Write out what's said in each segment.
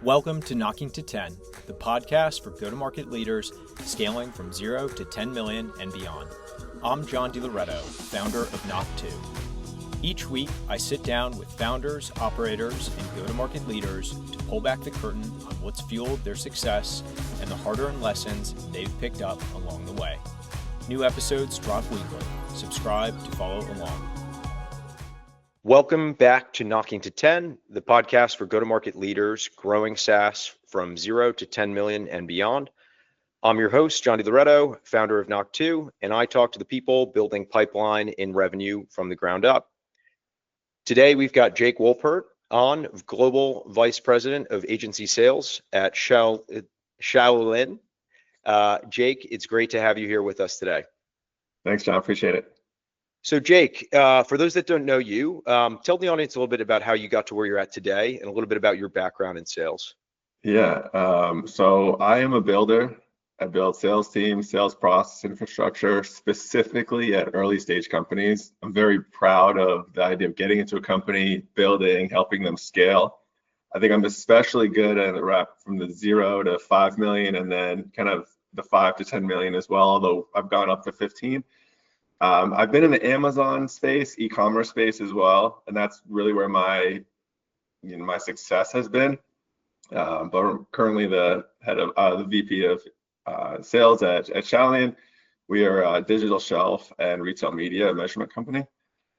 Welcome to Knocking to 10, the podcast for go-to-market leaders scaling from 0 to 10 million and beyond. I'm John DiLoretto, founder of Knock2. Each week, I sit down with founders, operators, and go-to-market leaders to pull back the curtain on what's fueled their success and the hard-earned lessons they've picked up along the way. New episodes drop weekly. Subscribe to follow along. Welcome back to Knocking to 10, the podcast for go-to-market leaders growing SaaS from 0 to 10 million and beyond. I'm your host, John DiLoretto, founder of Knock2, and I talk to the people building pipeline in revenue from the ground up. Today, we've got Jake Wolpert on, Global Vice President of Agency Sales at Shalion. Jake, it's great to have you here with us today. Thanks, John. Appreciate it. So Jake, for those that don't know you, tell the audience a little bit about how you got to where you're at today and a little bit about your background in sales. Yeah, so I am a builder. I build sales teams, sales process infrastructure, specifically at early stage companies. I'm very proud of the idea of getting into a company, building, helping them scale. I think I'm especially good at the rep from the 0 to 5 million and then kind of the 5 to 10 million as well, although I've gone up to 15. I've been in the Amazon space, e-commerce space as well, and that's really where my success has been. But I'm currently the head of the VP of sales at Shalion. We are a digital shelf and retail media measurement company.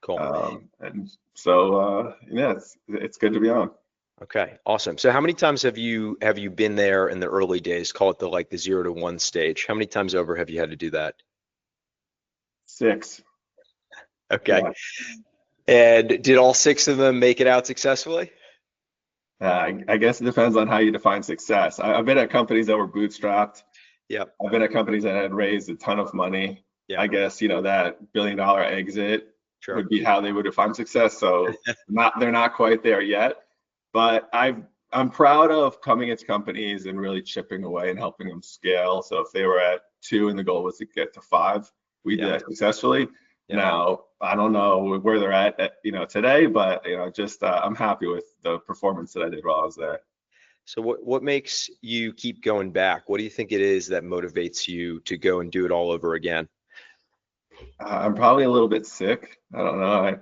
Cool. And so yeah, it's good to be on. Okay, awesome. So how many times have you been there in the early days? Call it the 0 to 1 stage. How many times over have you had to do that? 6. Okay. Yeah. And did all 6 of them make it out successfully? I guess it depends on how you define success. I've been at companies that were bootstrapped. Yep. I've been at companies that had raised a ton of money. Yep. I guess, that $1 billion exit Sure. would be how they would define success. So they're not quite there yet. But I'm proud of coming into companies and really chipping away and helping them scale. So if they were at 2 and the goal was to get to 5, we did that successfully. Yeah. Now, I don't know where they're at today, but I'm happy with the performance that I did while I was there. So what makes you keep going back? What do you think it is that motivates you to go and do it all over again? I'm probably a little bit sick. I don't know.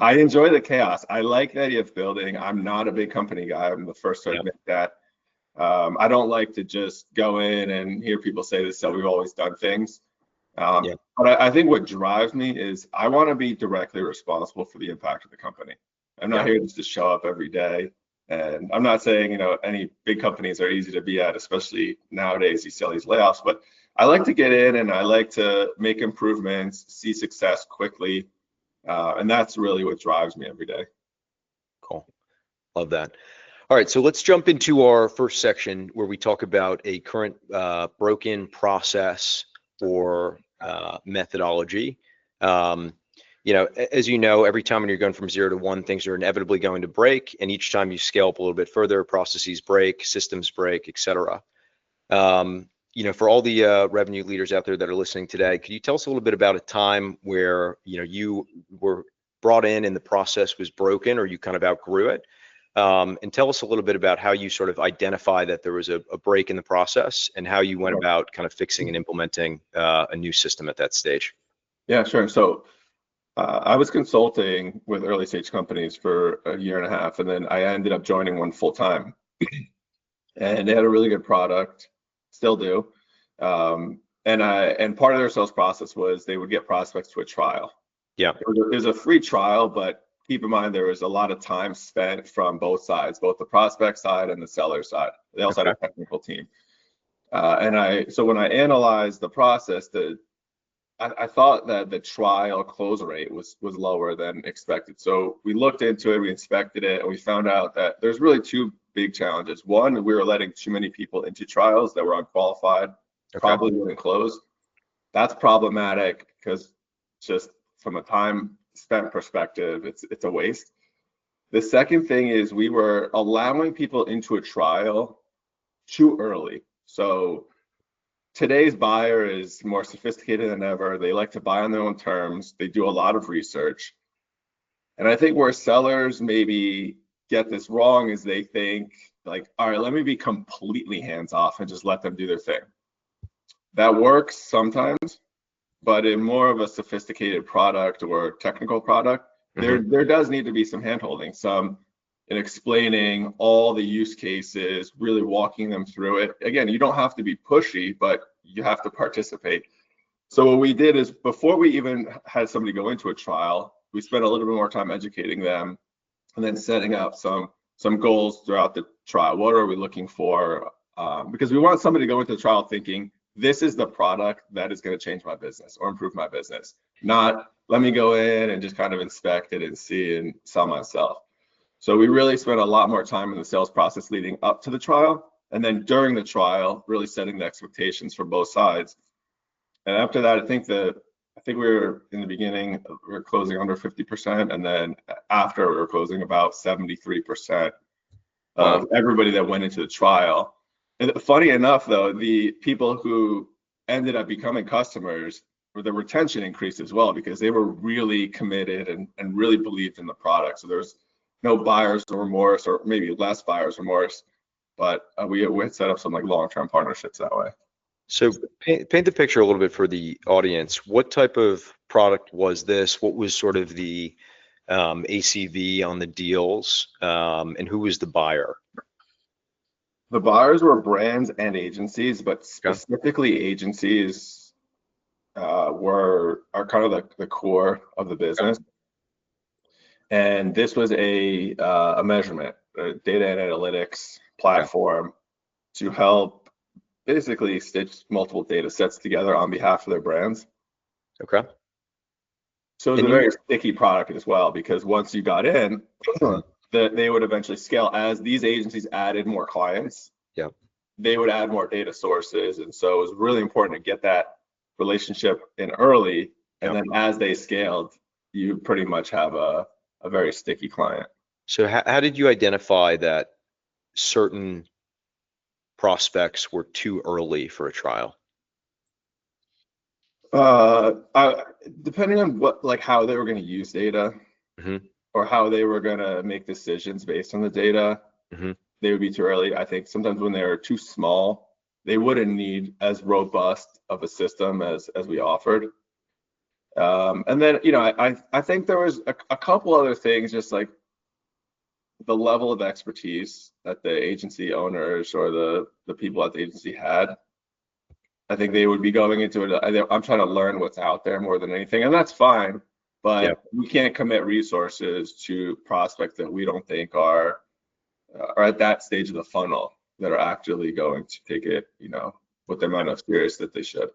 I enjoy the chaos. I like the idea of building. I'm not a big company guy. I'm the first to admit that. I don't like to just go in and hear people say this, so we've always done things. But I think what drives me is I want to be directly responsible for the impact of the company. I'm not here just to show up every day. And I'm not saying, any big companies are easy to be at, especially nowadays, you see all these layoffs, but I like to get in and I like to make improvements, see success quickly. And that's really what drives me every day. Cool. Love that. All right, so let's jump into our first section where we talk about a current broken process or methodology. As you know, every time when you're going from 0 to 1, things are inevitably going to break, and each time you scale up a little bit further, processes break, systems break, etc. For all the revenue leaders out there that are listening today, could you tell us a little bit about a time where you were brought in and the process was broken, or you kind of outgrew it? And tell us a little bit about how you sort of identify that there was a break in the process and how you went about kind of fixing and implementing a new system at that stage. Yeah, sure. So I was consulting with early stage companies for a year and a half, and then I ended up joining one full time. And they had a really good product, still do. And part of their sales process was they would get prospects to a trial. Yeah. There's a free trial, but keep in mind there was a lot of time spent from both sides, both the prospect side and the seller side. They also had a technical team. So when I analyzed the process, I thought that the trial close rate was lower than expected. So we looked into it, we inspected it, and we found out that there's really 2 big challenges. One, we were letting too many people into trials that were unqualified, probably wouldn't close. That's problematic because just from a time spent perspective, it's a waste. The second thing is we were allowing people into a trial too early. So today's buyer is more sophisticated than ever. They like to buy on their own terms. They do a lot of research. And I think where sellers maybe get this wrong is they think like, all right, let me be completely hands off and just let them do their thing. That works sometimes, but in more of a sophisticated product or technical product, there does need to be some handholding, some in explaining all the use cases, really walking them through it. Again, you don't have to be pushy, but you have to participate. So what we did is, before we even had somebody go into a trial, we spent a little bit more time educating them and then setting up some goals throughout the trial. What are we looking for? Because we want somebody to go into the trial thinking, this is the product that is going to change my business or improve my business. Not, let me go in and just kind of inspect it and see and sell myself. So we really spent a lot more time in the sales process leading up to the trial. And then during the trial, really setting the expectations for both sides. And after that, I think we were in the beginning, we were closing under 50%. And then after, we were closing about 73% of everybody that went into the trial. And funny enough, though, the people who ended up becoming customers, the retention increased as well, because they were really committed and really believed in the product. So there's no buyer's remorse, or maybe less buyer's remorse, but we had set up some like long-term partnerships that way. So paint the picture a little bit for the audience. What type of product was this? What was sort of the ACV on the deals, and who was the buyer? The buyers were brands and agencies, but specifically agencies are kind of the core of the business. And this was a measurement, a data and analytics platform to help basically stitch multiple data sets together on behalf of their brands. Okay. So it's a very sticky product as well, because once you got in, they would eventually scale as these agencies added more clients. Yeah. They would add more data sources. And so it was really important to get that relationship in early. And then as they scaled, you pretty much have a very sticky client. So how did you identify that certain prospects were too early for a trial? Depending on how they were going to use data, or how they were going to make decisions based on the data, they would be too early. I think sometimes when they were too small, they wouldn't need as robust of a system as we offered. And then, I think there was a couple other things, just like the level of expertise that the agency owners or the people at the agency had. I think they would be going into it. I'm trying to learn what's out there more than anything, and that's fine. But we can't commit resources to prospects that we don't think are at that stage of the funnel, that are actually going to take it, with the amount of serious that they should.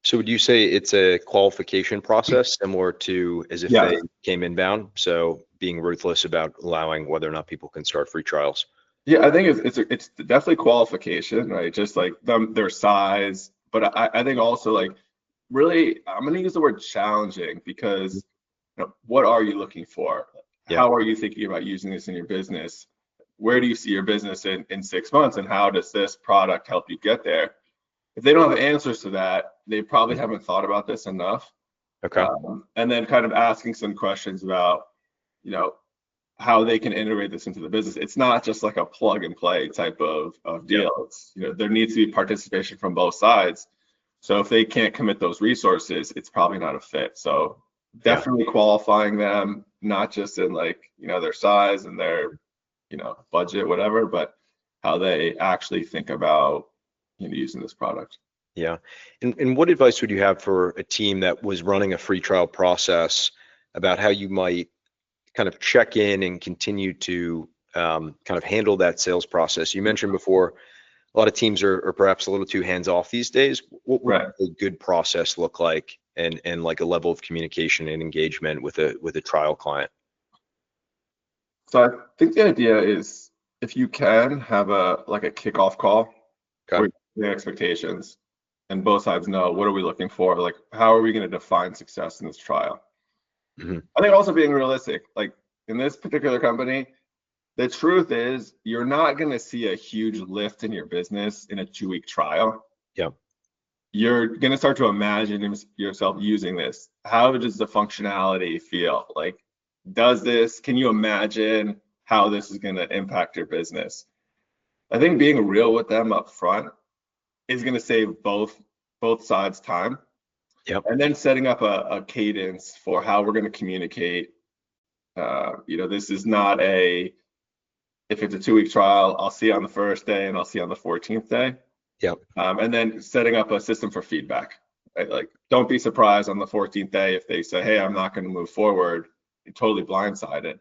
So would you say it's a qualification process similar to as if they came inbound? So being ruthless about allowing whether or not people can start free trials. Yeah, I think it's definitely qualification, right? Just like their size, but I think also really, I'm going to use the word challenging, because what are you looking for? How are you thinking about using this in your business? Where do you see your business in 6 months, and how does this product help you get there? If they don't have answers to that, they probably haven't thought about this enough. Okay. And then kind of asking some questions about, how they can integrate this into the business. It's not just like a plug and play type of deal. It's, there needs to be participation from both sides. So if they can't commit those resources, it's probably not a fit. So definitely qualifying them, not just in their size and their, budget, whatever, but how they actually think about using this product. Yeah. And what advice would you have for a team that was running a free trial process about how you might kind of check in and continue to kind of handle that sales process? You mentioned before, a lot of teams are perhaps a little too hands-off these days. What would a good process look like, and like a level of communication and engagement with a trial client? So I think the idea is, if you can have a kickoff call with the expectations, and both sides know, what are we looking for? Like, how are we going to define success in this trial? I think also being realistic, like in this particular company, the truth is you're not going to see a huge lift in your business in a 2-week trial. Yeah. You're going to start to imagine yourself using this. How does the functionality feel? Like, can you imagine how this is going to impact your business? I think being real with them up front is going to save both sides time. Yep. And then setting up a cadence for how we're going to communicate. This is not if it's a 2-week trial, I'll see you on the first day and I'll see you on the 14th day. Yep. And then setting up a system for feedback. Right? Like, don't be surprised on the 14th day if they say, hey, I'm not going to move forward. You're totally blindsided.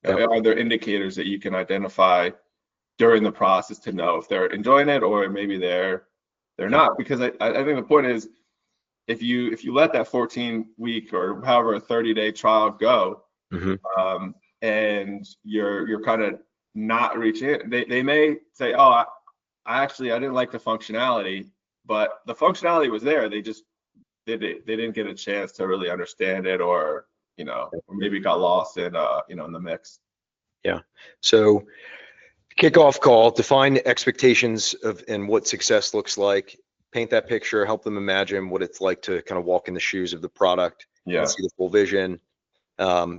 Yep. Are there indicators that you can identify during the process to know if they're enjoying it or maybe they're not? Because I think the point is, if you let that 14-week or however 30-day trial go, and you're kind of not reaching it, they may say, oh, I didn't like the functionality, but the functionality was there. They didn't get a chance to really understand it, or maybe got lost in in the mix. Yeah. So kickoff call, define expectations of and what success looks like, paint that picture, help them imagine what it's like to kind of walk in the shoes of the product, and see the full vision,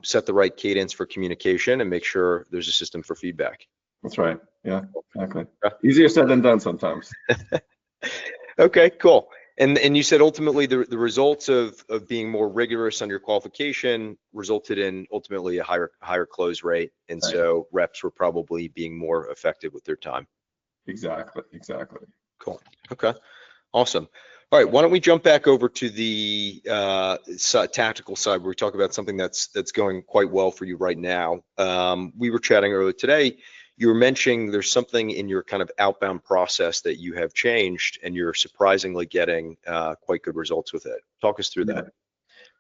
set the right cadence for communication, and make sure there's a system for feedback. That's right. Yeah, exactly. Easier said than done sometimes. Okay, cool. And you said ultimately the results of being more rigorous on your qualification resulted in ultimately a higher close rate, and so reps were probably being more effective with their time. Exactly. Cool. Okay. Awesome. All right. Why don't we jump back over to the tactical side, where we talk about something that's going quite well for you right now. We were chatting earlier today. You were mentioning there's something in your kind of outbound process that you have changed, and you're surprisingly getting quite good results with it. Talk us through that.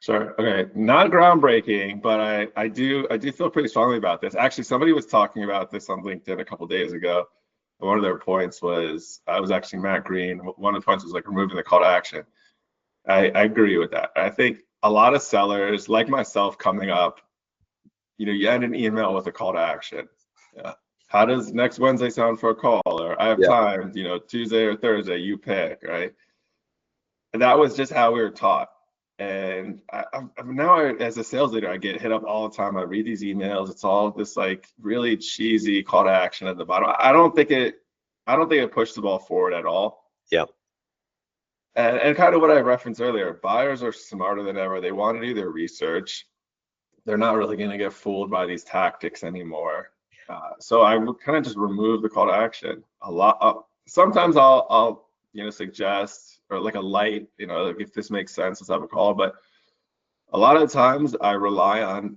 Sure. Okay. Not groundbreaking, but I do feel pretty strongly about this. Actually, somebody was talking about this on LinkedIn a couple days ago. One of their points was, I was actually Matt Green. One of the points was like removing the call to action. I agree with that. I think a lot of sellers like myself coming up, you end an email with a call to action. Yeah. How does next Wednesday sound for a call? Or I have time, Tuesday or Thursday, you pick, right? And that was just how we were taught. And now as a sales leader, I get hit up all the time. I read these emails. It's all this like really cheesy call to action at the bottom. I don't think it pushed the ball forward at all. Yeah. And kind of what I referenced earlier, buyers are smarter than ever. They want to do their research. They're not really going to get fooled by these tactics anymore. So I would kind of just remove the call to action a lot. Sometimes I'll suggest, or like a light, like if this makes sense, let's have a call. But a lot of times I rely on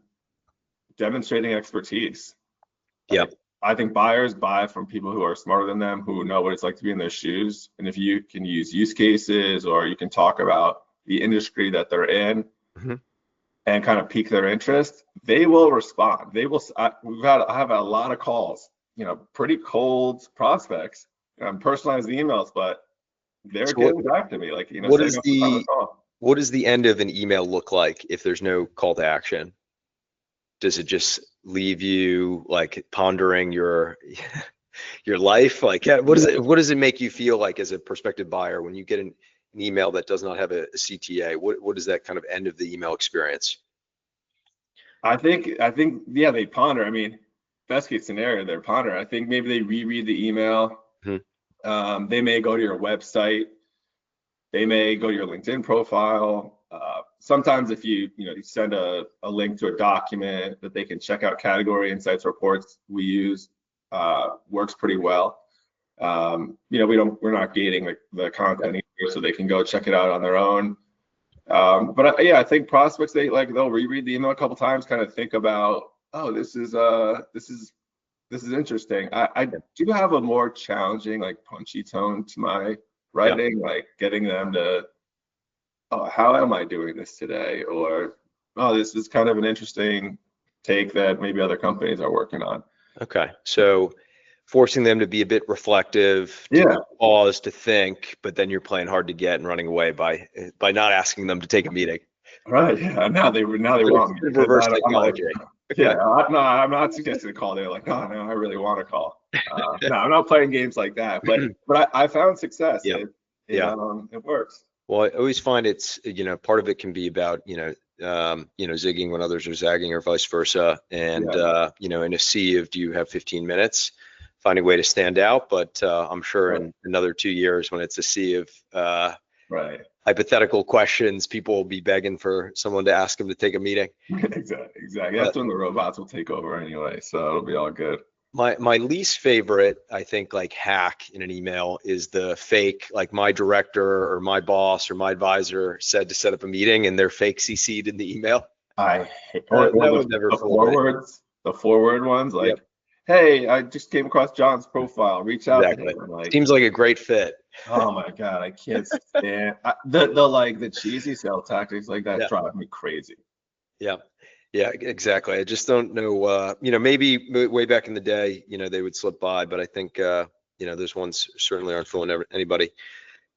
demonstrating expertise. Yeah. I think buyers buy from people who are smarter than them, who know what it's like to be in their shoes. And if you can use use cases, or you can talk about the industry that they're in, and kind of pique their interest, they will respond. They will. I have a lot of calls, pretty cold prospects, personalized emails, but they're getting back to me. Like, what does the end of an email look like if there's no call to action? Does it just leave you like pondering your life? Like, what does it make you feel like as a prospective buyer when you get an email that does not have a CTA? What is that kind of end of the email experience? I think yeah, they ponder. I mean, best case scenario, they're ponder. I think maybe they reread the email. They may go to your website. They may go to your LinkedIn profile. Sometimes if you send a link to a document that they can check out, category insights reports we use, works pretty well. We're not gating the content either, so they can go check it out on their own. But I think prospects, they'll reread the email a couple times, kind of think about, oh, this is interesting. I do have a more challenging, like punchy tone to my writing, like getting them to, oh, how am I doing this today? Or, oh, this is kind of an interesting take that maybe other companies are working on. Okay, so forcing them to be a bit reflective, to pause, to think, but then you're playing hard to get and running away by not asking them to take a meeting. Right. Yeah. Now they want me. Reverse psychology. No, I'm not suggesting a call. They're like, no, I really want a call. No, I'm not playing games like that. But I found success. It works. Well, I always find it's part of it can be about zigging when others are zagging, or vice versa. And in a sea of, do you have 15 minutes? find a way to stand out. But I'm sure Right. in another 2 years, when it's a sea of Right. hypothetical questions, people will be begging for someone to ask them to take a meeting. Exactly. But That's when the robots will take over anyway, so it'll be all good. my least favorite, I think, like hack in an email is the fake, like my director or my boss or my advisor said to set up a meeting and they're fake CC'd in the email. I hate, That or would never the fool me. the forward ones, like, Yep, hey, I just came across John's profile, reach out to exactly. him. Like, Seems like a great fit. oh my God, I can't stand the like the cheesy sales tactics like that Yeah, drive me crazy. yeah, yeah, exactly. I just don't know. Maybe way back in the day, they would slip by, but I think those ones certainly aren't fooling anybody.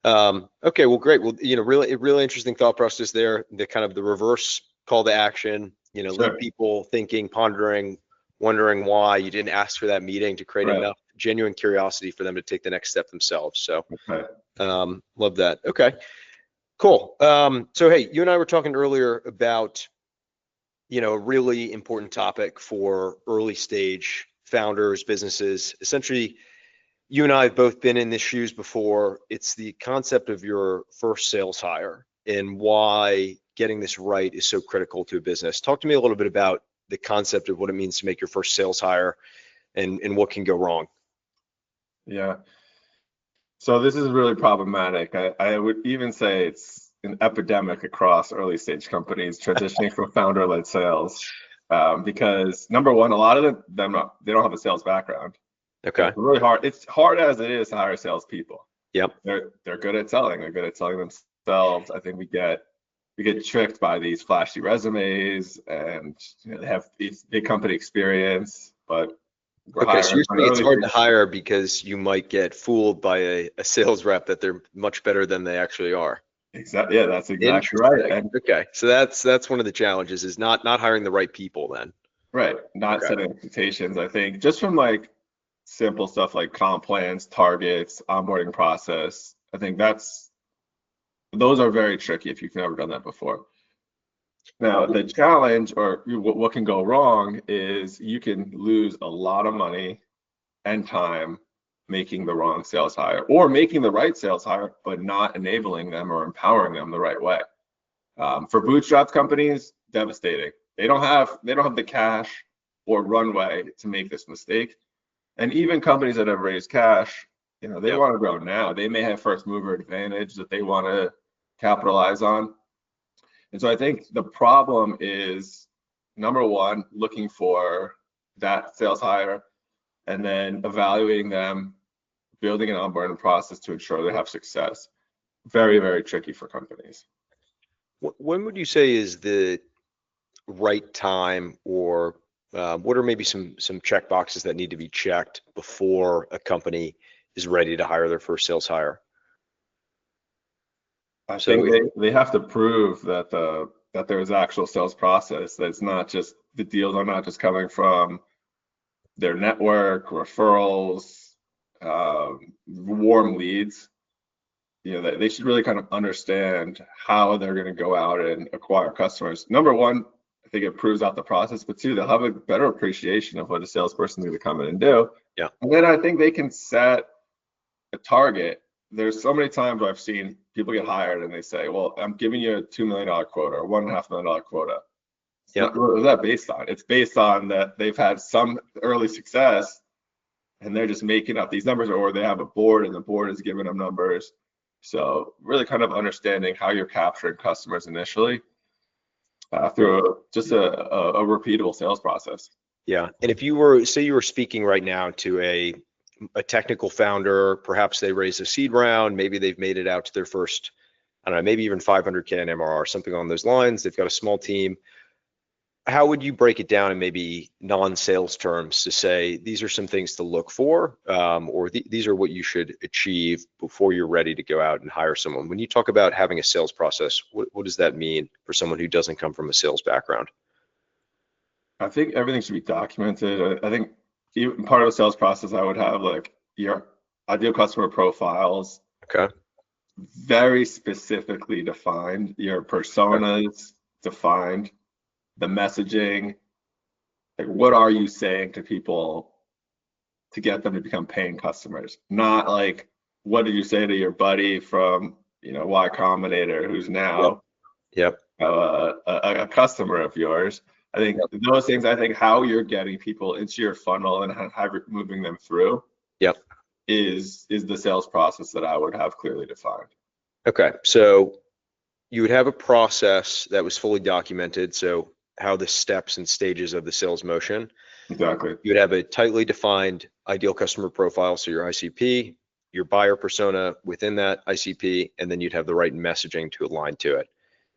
Okay, well, great. Well, really interesting thought process there. The kind of the reverse call to action. Leave Sure. people thinking, pondering, wondering why you didn't ask for that meeting to create Right. enough genuine curiosity for them to take the next step themselves. So, Okay. love that. Okay, cool. So, hey, you and I were talking earlier about a really important topic for early stage founders, businesses. Essentially, you and I have both been in these shoes before. It's the concept of your first sales hire and why getting this right is so critical to a business. Talk to me a little bit about the concept of what it means to make your first sales hire and what can go wrong. Yeah. So this is really problematic. I would even say it's an epidemic across early stage companies transitioning from founder-led sales, because number one, a lot of them they don't have a sales background. Okay. It's really hard. It's hard as it is to hire salespeople. Yep. They're good at selling. They're good at selling themselves. I think we get tricked by these flashy resumes, and they have these big company experience, but we're Okay, so hiring you're for an saying it's early hard to stage. hire because you might get fooled by a sales rep that they're much better than they actually are. Exactly. Yeah, that's exactly right. Interesting. And Okay, so that's one of the challenges is not hiring the right people then. right, not Okay. setting expectations. I think just from like simple stuff like comp plans, targets, onboarding process. I think those are very tricky if you've never done that before. Now, the challenge or what can go wrong is you can lose a lot of money and time making the wrong sales hire or making the right sales hire, but not enabling them or empowering them the right way. For bootstrapped companies, devastating. They don't have the cash or runway to make this mistake. And even companies that have raised cash, they Yep. want to grow now. They may have first mover advantage that they want to capitalize on. And so I think the problem is number one, looking for that sales hire and then evaluating them, building an onboarding process to ensure they have success. Very, very tricky for companies. When would you say is the right time, or what are maybe some check boxes that need to be checked before a company is ready to hire their first sales hire? I So think they have to prove that there's actual sales process. That it's not just the deals are not just coming from their network, referrals, warm leads. That they should really kind of understand how they're going to go out and acquire customers. Number one, I think it proves out the process, but two, they'll have a better appreciation of what a salesperson is going to come in and do. yeah, And then I think they can set a target. There's so many times where I've seen people get hired and they say, well, I'm giving you a $2 million quota or $1.5 million quota. It's yeah. not, what is that based on? It's based on that they've had some early success and they're just making up these numbers, or they have a board and the board is giving them numbers. So really kind of understanding how you're capturing customers initially through just a repeatable sales process. Yeah, and if you were, say you were speaking right now to a technical founder, perhaps they raised a seed round, maybe they've made it out to their first, I don't know, maybe even 500K in MRR, something on those lines. They've got a small team. How would you break it down in maybe non-sales terms to say these are some things to look for, or these are what you should achieve before you're ready to go out and hire someone? When you talk about having a sales process, what does that mean for someone who doesn't come from a sales background? I think everything should be documented. I think even part of a sales process, I would have like your ideal customer profiles, Okay. very specifically defined, your personas defined, the messaging, like what are you saying to people to get them to become paying customers, not like, what did you say to your buddy from, Y Combinator who's now Yep. a customer of yours. I think those things, how you're getting people into your funnel and how you're moving them through is the sales process that I would have clearly defined. Okay, so you would have a process that was fully documented, so how the steps and stages of the sales motion. Exactly. You would have a tightly defined ideal customer profile, so your ICP, your buyer persona within that ICP, and then you'd have the right messaging to align to it.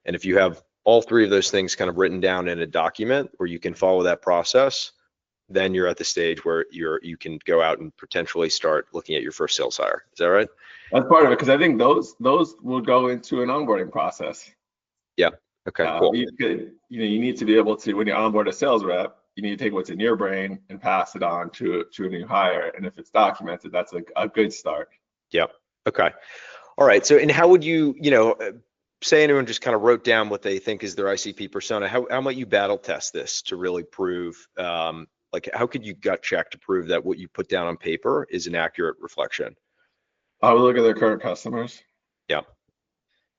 And if you have all three of those things kind of written down in a document where you can follow that process, then you're at the stage where you can go out and potentially start looking at your first sales hire. Is that right? That's part of it, because I think those will go into an onboarding process. Yeah. Okay. Cool. You need to be able to, when you onboard a sales rep, you need to take what's in your brain and pass it on to a new hire. And if it's documented, that's a good start. Yep. Okay. All right. So, and how would you, say anyone just kind of wrote down what they think is their ICP persona, how might you battle test this to really prove, like, how could you gut check to prove that what you put down on paper is an accurate reflection? I would look at their current customers. Yeah.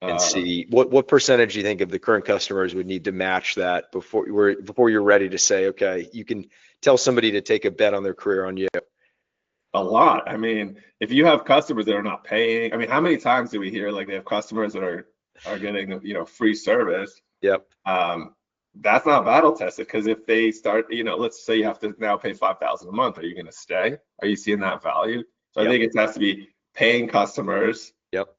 And see what percentage you think of the current customers would need to match that before you're ready to say, okay, you can tell somebody to take a bet on their career on you. A lot. I mean, if you have customers that are not paying, I mean, how many times do we hear like they have customers that are getting free service? Yep. That's not battle tested, because if they start, let's say you have to now pay $5,000 a month, are you going to stay? Are you seeing that value? So I think it has to be paying customers. Yep.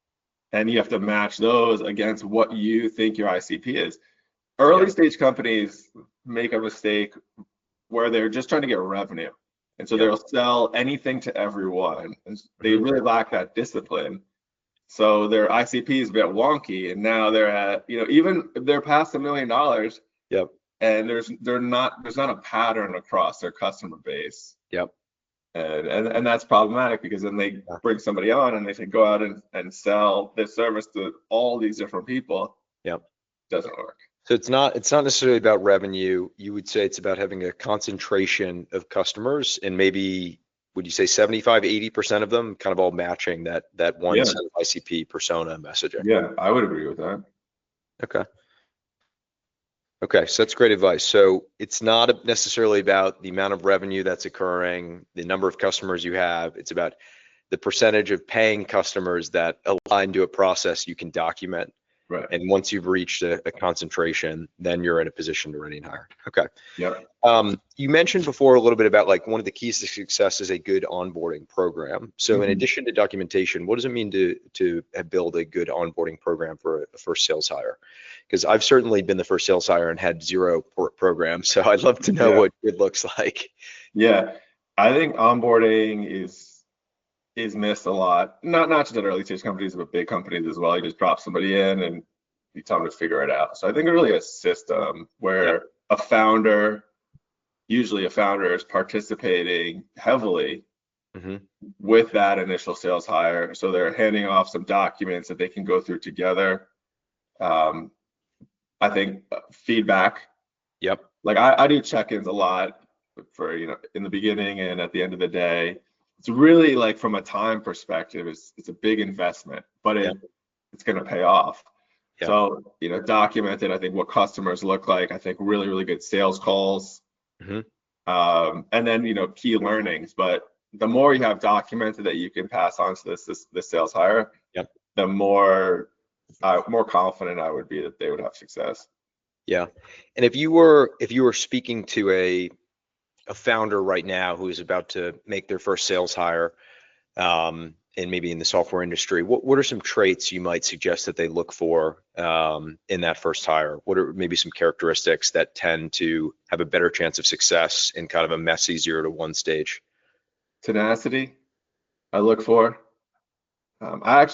And you have to match those against what you think your ICP is. Early stage companies make a mistake where they're just trying to get revenue. And so they'll sell anything to everyone. And they really lack that discipline. So their ICP is a bit wonky. And now they're at, even if they're past $1 million. Yep. And there's not a pattern across their customer base. Yep. And that's problematic, because then they bring somebody on and they say, go out and sell this service to all these different people. Yep. Doesn't work. So it's not necessarily about revenue. You would say it's about having a concentration of customers, and maybe, would you say 75-80% of them kind of all matching that one set of ICP persona messaging? Yeah, I would agree with that. Okay, so that's great advice. So it's not necessarily about the amount of revenue that's occurring, the number of customers you have. It's about the percentage of paying customers that align to a process you can document. Right. And once you've reached a concentration, then you're in a position to ready and hire. Okay. Yep. You mentioned before a little bit about, like, one of the keys to success is a good onboarding program. So in addition to documentation, what does it mean to build a good onboarding program for a first sales hire? Because I've certainly been the first sales hire and had zero program. So I'd love to know what it looks like. Yeah, I think onboarding is missed a lot. Not just at early stage companies, but big companies as well. You just drop somebody in and you tell them to figure it out. So I think really a system where usually a founder is participating heavily with that initial sales hire. So they're handing off some documents that they can go through together. I think feedback. Yep. Like I do check-ins a lot for, in the beginning and at the end of the day. It's really, like, from a time perspective, it's a big investment, but it's going to pay off. Yeah. So, documented, I think, what customers look like. I think really, really good sales calls. And then, key learnings. But the more you have documented that you can pass on to this sales hire, the more confident I would be that they would have success. Yeah. And if you were speaking to a founder right now who is about to make their first sales hire, and maybe in the software industry, what are some traits you might suggest that they look for in that first hire? What are maybe some characteristics that tend to have a better chance of success in kind of a messy 0 to 1 stage? Tenacity, I look for. I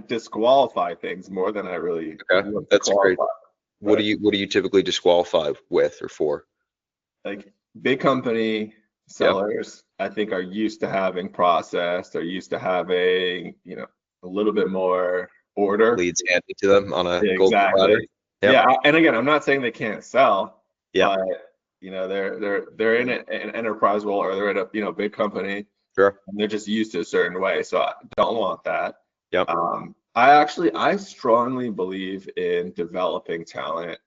disqualify things more than I really. Okay, that's great. What do you typically disqualify with or for? Like big company sellers, I think, are used to having process. They're used to having, a little bit more order. Leads handed to them on a golden platter. Yeah, and again, I'm not saying they can't sell, but You know, they're in an enterprise role, or they're at a, you know, big company, Sure. and they're just used to a certain way. So I don't want that. Yep. I strongly believe in developing talent.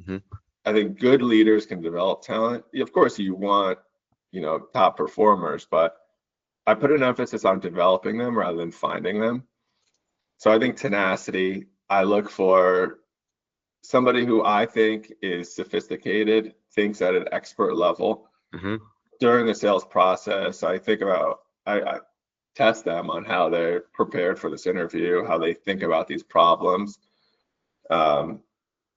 Mhm. I think good leaders can develop talent. Of course, you want, you know, top performers, but I put an emphasis on developing them rather than finding them. So I think tenacity, I look for somebody who I think is sophisticated, thinks at an expert level. Mhm. During the sales process, I test them on how they're prepared for this interview, how they think about these problems. Um,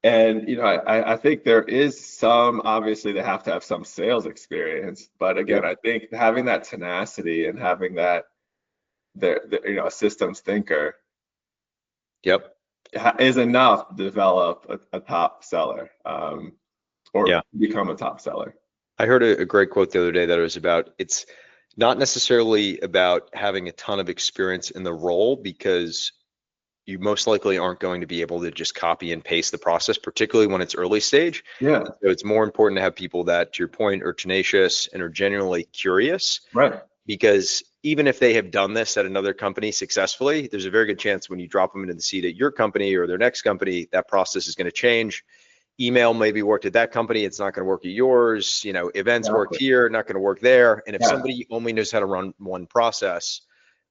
and you know, I think there is some, obviously they have to have some sales experience, but again, Yep. I think having that tenacity and having that, you know, a systems thinker Yep. is enough to develop a top seller, or Yeah. become a top seller. I heard a great quote the other day that it was about, it's not necessarily about having a ton of experience in the role, because you most likely aren't going to be able to just copy and paste the process, particularly when it's early stage. Yeah, So it's more important to have people that, to your point, are tenacious and are genuinely curious, right. because even if they have done this at another company successfully, there's a very good chance when you drop them into the seat at your company or their next company, that process is going to change. Email maybe worked at that company, it's not going to work at yours. You know, events worked Exactly. here, not going to work there. And if Yeah, somebody only knows how to run one process,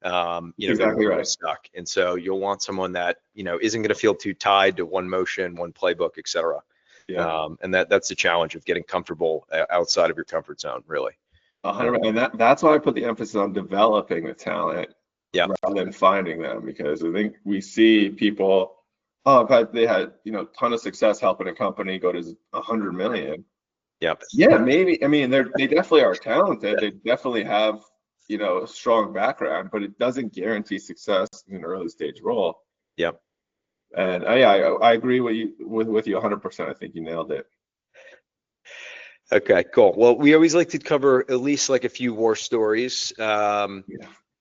you know, they're going exactly to right. get stuck. And so you'll want someone that, you know, isn't going to feel too tied to one motion, one playbook, et cetera. Yeah, And that's the challenge of getting comfortable outside of your comfort zone, really. 100. And that's why I put the emphasis on developing the talent Yeah. rather than finding them, because I think we see people, oh, but they had, you know, ton of success helping a company go to 100 million. Yeah. Yeah, maybe. I mean, they definitely are talented. They definitely have, you know, a strong background, but it doesn't guarantee success in an early stage role. Yeah. And I agree with you 100%. I think you nailed it. Okay, cool. Well, we always like to cover at least like a few war stories. Yeah.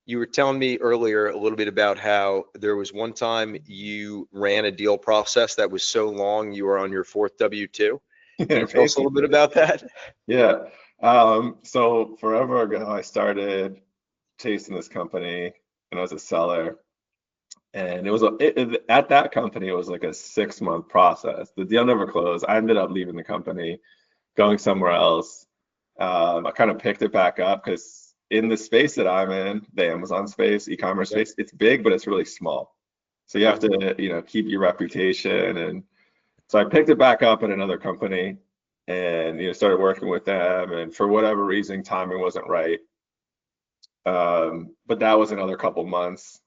You were telling me earlier a little bit about how there was one time you ran a deal process that was so long you were on your fourth W-2. Can you tell us a little bit Basically. about that? Yeah. So forever ago, I started chasing this company, and I was a seller. And it was at that company, it was like a 6-month process. The deal never closed. I ended up leaving the company, going somewhere else. I kind of picked it back up because in the space that I'm in, the Amazon space, e-commerce Yep. space, it's big, but it's really small. So you have to, you know, keep your reputation. And so I picked it back up at another company, and, you know, started working with them. And for whatever reason, timing wasn't right. But that was another couple months.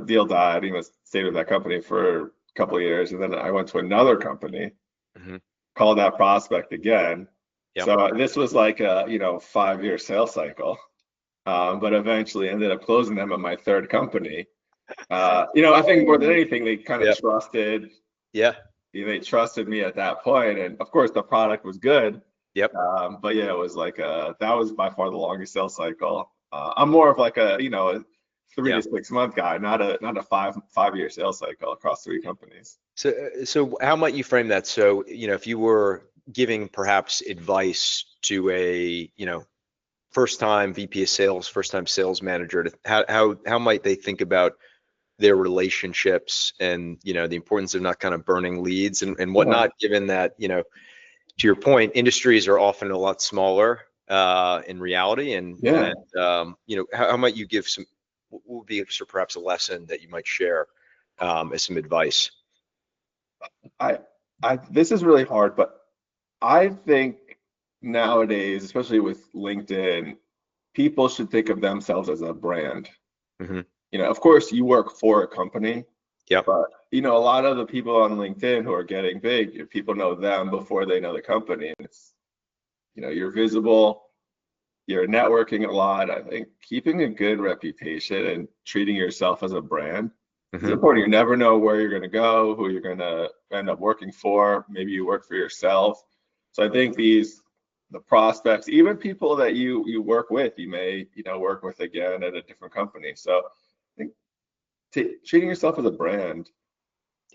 Deal died. You know, stayed with that company for a couple of years, and then I went to another company, Hmm. called that prospect again. Yep. So this was like a, you know, 5-year sales cycle, but eventually ended up closing them at my third company. You know, I think more than anything, they kind of Yep. trusted. Yeah. They trusted me at that point, and of course the product was good. Yep. But yeah, it was like that was by far the longest sales cycle. I'm more of like a, you know, a 3 to 6 month guy, not a five-year sales cycle across 3 companies. So how might you frame that? So, you know, if you were giving perhaps advice to a, you know, first time VP of sales, first time sales manager, to how might they think about their relationships and, you know, the importance of not kind of burning leads and Yeah, whatnot, given that, you know, to your point, industries are often a lot smaller in reality. yeah. You know, how might you give some, what would be perhaps a lesson that you might share as some advice? I, this is really hard, but I think nowadays, especially with LinkedIn, people should think of themselves as a brand. Hmm. You know, of course, you work for a company, Yep. but you know, a lot of the people on LinkedIn who are getting big, people know them before they know the company. And it's, you know, you're visible, you're networking a lot. I think keeping a good reputation and treating yourself as a brand is Hmm. important. You never know where you're going to go, who you're going to end up working for. Maybe you work for yourself. So I think the prospects, even people that you work with, you may, you know, work with again at a different company. So I think treating yourself as a brand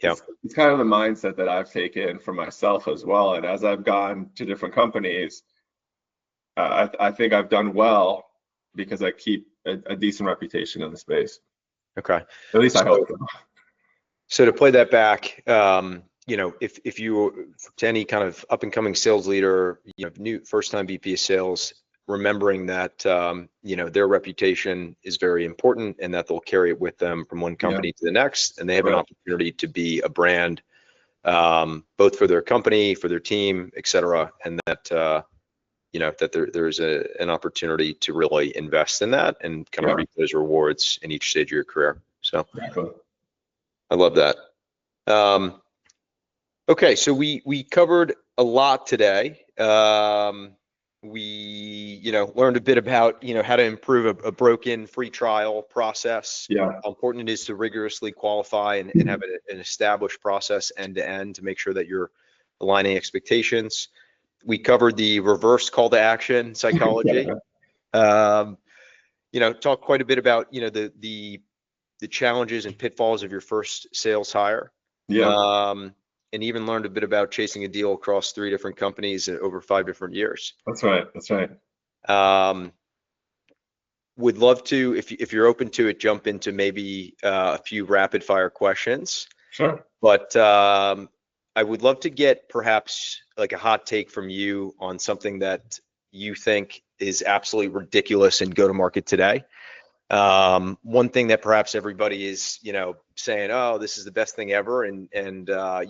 Yeah. It's kind of the mindset that I've taken for myself as well. And as I've gone to different companies, I think I've done well because I keep a decent reputation in the space. Okay. At least I hope so. So to play that back, you know, if you, to any kind of up and coming sales leader, you know, new first time VP of sales, remembering that, you know, their reputation is very important and that they'll carry it with them from one company to the next. And they have an opportunity to be a brand, both for their company, for their team, et cetera. And that, you know, that there's an opportunity to really invest in that and kind of reap those rewards in each stage of your career. So I love that. Okay, so we covered a lot today. We, you know, learned a bit about, you know, how to improve a broken free trial process. How important it is to rigorously qualify and have an established process end to end to make sure that you're aligning expectations. We covered the reverse call to action psychology. You know, talked quite a bit about, you know, the challenges and pitfalls of your first sales hire. And even learned a bit about chasing a deal across 3 different companies over 5 different years. That's right. That's right. Would love to, if you're open to it, jump into maybe a few rapid fire questions. Sure. But I would love to get perhaps like a hot take from you on something that you think is absolutely ridiculous in go-to-market today. One thing that perhaps everybody is, you know, saying, oh, this is the best thing ever, and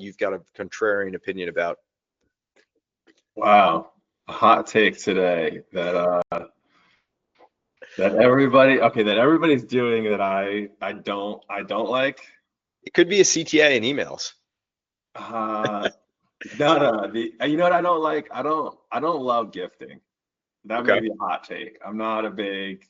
you've got a contrarian opinion about. Wow, a hot take today that everybody's doing that I don't like. It could be a CTA in emails. No, you know what I don't like? I don't love gifting. That may be a hot take. I'm not a big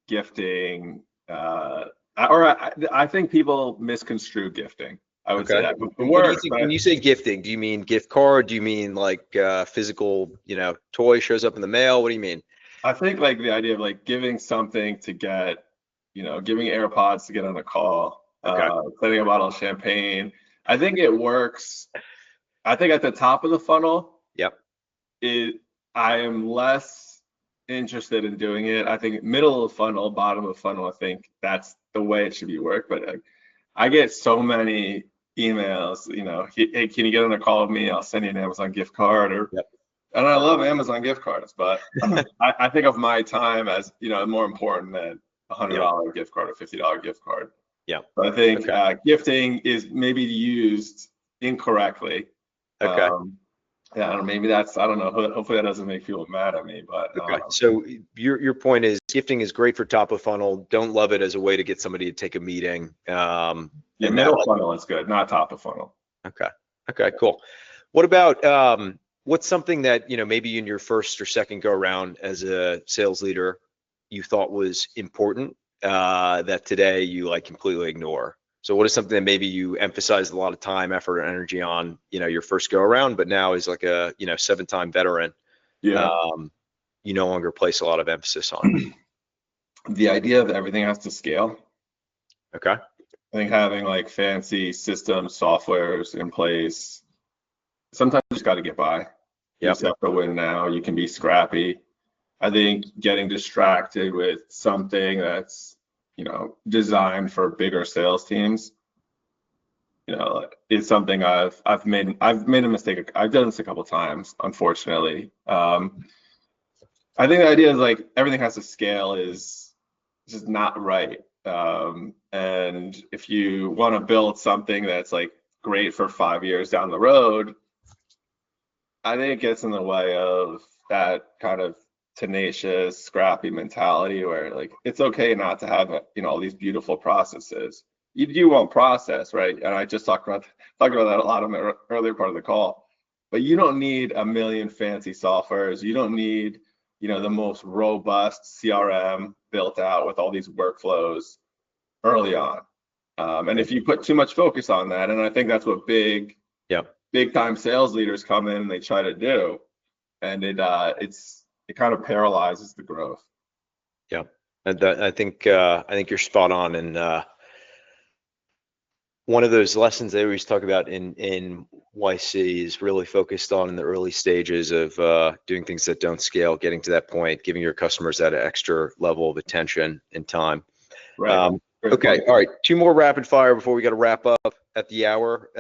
gifting, I think people misconstrue gifting. I would say that. When you say gifting, do you mean gift card? Do you mean like physical, you know, toy shows up in the mail? What do you mean? I think like the idea of like giving something to get, you know, giving AirPods to get on a call, setting a bottle of champagne. I think it works. I think at the top of the funnel, I am less interested in doing it. I think middle of the funnel, bottom of the funnel, I think that's the way it should be worked. But I get so many emails, you know, hey, can you get on a call with me? I'll send you an Amazon gift card. And I love Amazon gift cards, but I think of my time as, you know, more important than a $100 gift card or $50 gift card. So I think gifting is maybe used incorrectly. I don't know, maybe that's, I don't know, hopefully that doesn't make people mad at me, but. So your point is gifting is great for top of funnel. Don't love it as a way to get somebody to take a meeting. Middle funnel is good, not top of funnel. Okay, cool. What about, what's something that, you know, maybe in your first or second go around as a sales leader, you thought was important, that today you like completely ignore? So what is something that maybe you emphasized a lot of time, effort, and energy on, you know, your first go around, but now is like a, you know, 7-time veteran, you no longer place a lot of emphasis on? The idea of everything has to scale. I think having like fancy systems, softwares in place, sometimes you just got to get by. You just have to win now. You can be scrappy. I think getting distracted with something that's, you know, designed for bigger sales teams, you know, is something I've made a mistake. I've done this a couple of times, unfortunately. I think the idea is like everything has to scale is just not right. And if you want to build something that's like great for 5 years down the road, I think it gets in the way of that kind of tenacious, scrappy mentality where like it's okay not to have, you know, all these beautiful processes. You do want process, right? And I just talked about that a lot in the earlier part of the call. But you don't need a million fancy softwares. You don't need, you know, the most robust CRM built out with all these workflows early on. And if you put too much focus on that, and I think that's what big time sales leaders come in and they try to do, and it kind of paralyzes the growth. And I think you're spot on. And one of those lessons they always talk about in YC is really focused on in the early stages of doing things that don't scale, getting to that point, giving your customers that extra level of attention and time. Right. Okay, all right, 2 more rapid fire before we got to wrap up at the hour.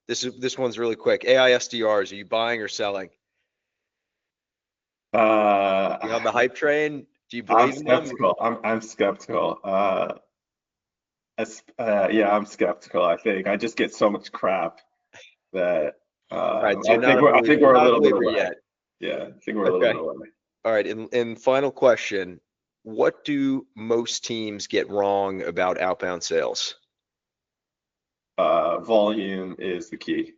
This one's really quick. AI SDRs, are you buying or selling? You on the hype train? Do you believe in them? I'm skeptical. Yeah, I'm skeptical. I think I just get so much crap that Right, so I think we're a little bit away. Yet. Yeah, I think we're a little bit away. All right, and final question. What do most teams get wrong about outbound sales? Volume is the key.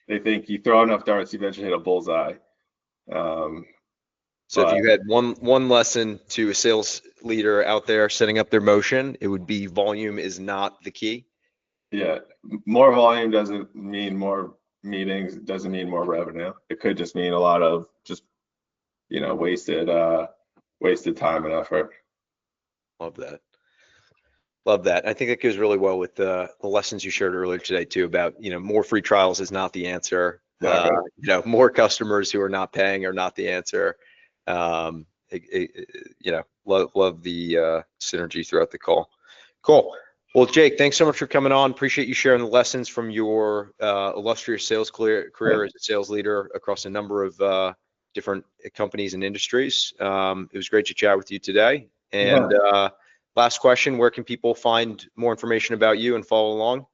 They think you throw enough darts, you eventually hit a bullseye. So if you had one lesson to a sales leader out there setting up their motion, it would be volume is not the key. Yeah, more volume doesn't mean more meetings, doesn't mean more revenue. It could just mean a lot of just, wasted time and effort. Love that. Love that. I think that goes really well with the lessons you shared earlier today too about, more free trials is not the answer. More customers who are not paying are not the answer. Love the synergy throughout the call. Cool. Well, Jake, thanks so much for coming on. Appreciate you sharing the lessons from your illustrious sales career as a sales leader across a number of different companies and industries. It was great to chat with you today. And last question, where can people find more information about you and follow along?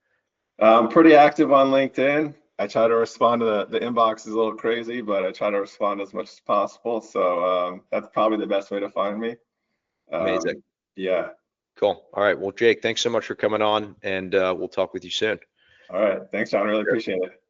I'm pretty active on LinkedIn. I try to respond to the inbox is a little crazy, but I try to respond as much as possible. So that's probably the best way to find me. Amazing. Yeah. Cool. All right. Well, Jake, thanks so much for coming on, and we'll talk with you soon. All right. Thanks, John. Really appreciate it.